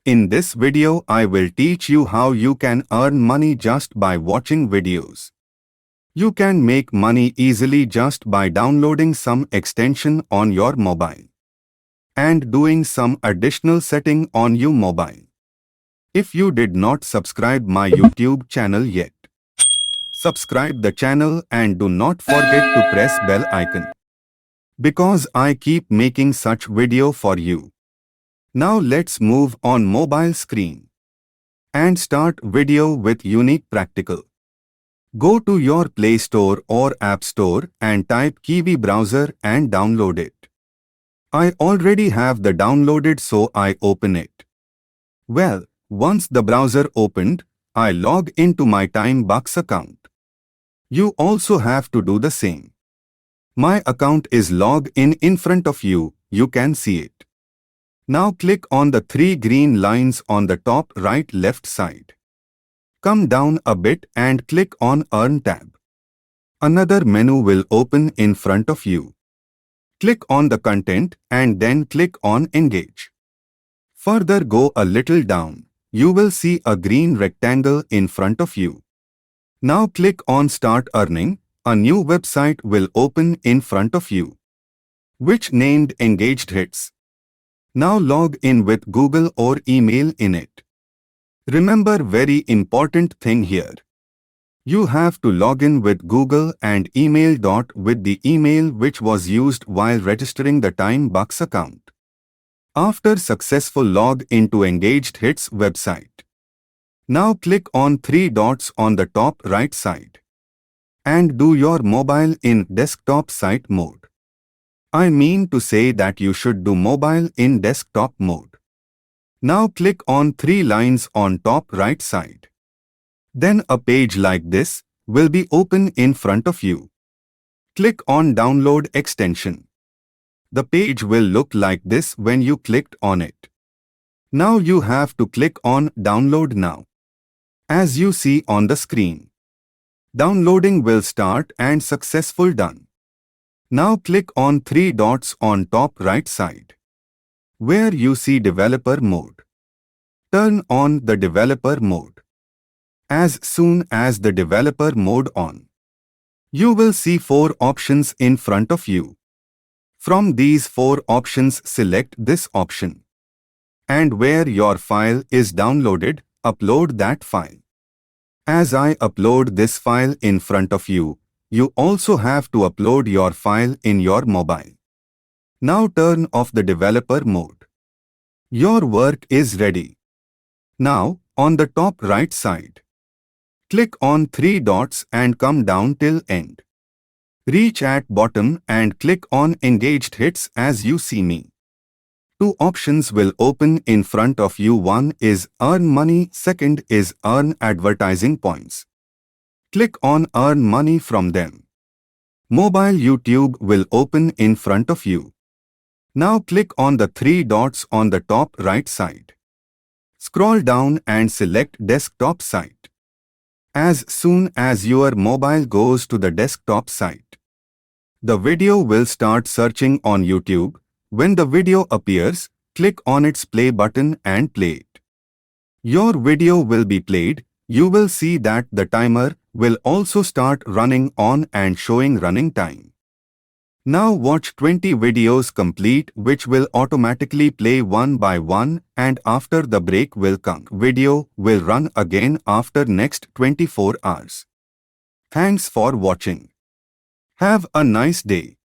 In this video, I will teach you how you can earn money just by watching videos. You can make money easily just by downloading some extension on your mobile and doing some additional setting on your mobile. If you did not subscribe my YouTube channel yet, subscribe the channel and do not forget to press bell icon, because I keep making such video for you. Now let's move on mobile screen and start video with unique practical. Go to your Play Store or App Store and type Kiwi browser and download it. I already have the downloaded, so I open it. Well, once the browser opened, I log into my timebucks account. You also have to do the same. My account is logged in front of you, you can see it. Now click on the three green lines on the top right left side. Come down a bit and click on Earn tab. Another menu will open in front of you. Click on the content and then click on Engage. Further go a little down, you will see a green rectangle in front of you. Now click on Start Earning. A new website will open in front of you, which named Engaged Hits. Now log in with Google or email in it. Remember very important thing here. You have to log in with Google and email. With the email which was used while registering the timebucks account. After successful log into Engaged Hits website. Now click on three dots on the top right side and do your mobile in desktop site mode. I mean to say that you should do mobile in desktop mode. Now click on three lines on top right side. Then a page like this will be open in front of you. Click on Download Extension. The page will look like this when you clicked on it. Now you have to click on Download Now. As you see on the screen, downloading will start and successful done. Now click on three dots on top right side, where you see Developer Mode. Turn on the Developer Mode. As soon as the Developer Mode on, you will see four options in front of you. From these four options, select this option. And where your file is downloaded, upload that file. As I upload this file in front of you, you also have to upload your file in your mobile. Now turn off the developer mode. Your work is ready. Now, on the top right side, click on three dots and come down till end. Reach at bottom and click on Engaged Hits as you see me. Two options will open in front of you. One is Earn Money, second is Earn Advertising Points. Click on Earn Money from them. Mobile YouTube will open in front of you. Now click on the three dots on the top right side. Scroll down and select Desktop Site. As soon as your mobile goes to the desktop site, the video will start searching on YouTube. When the video appears, click on its play button and play it. Your video will be played. You will see that the timer will also start running on and showing running time. Now watch 20 videos complete, which will automatically play one by one, and after the break will come. Video will run again after next 24 hours. Thanks for watching. Have a nice day.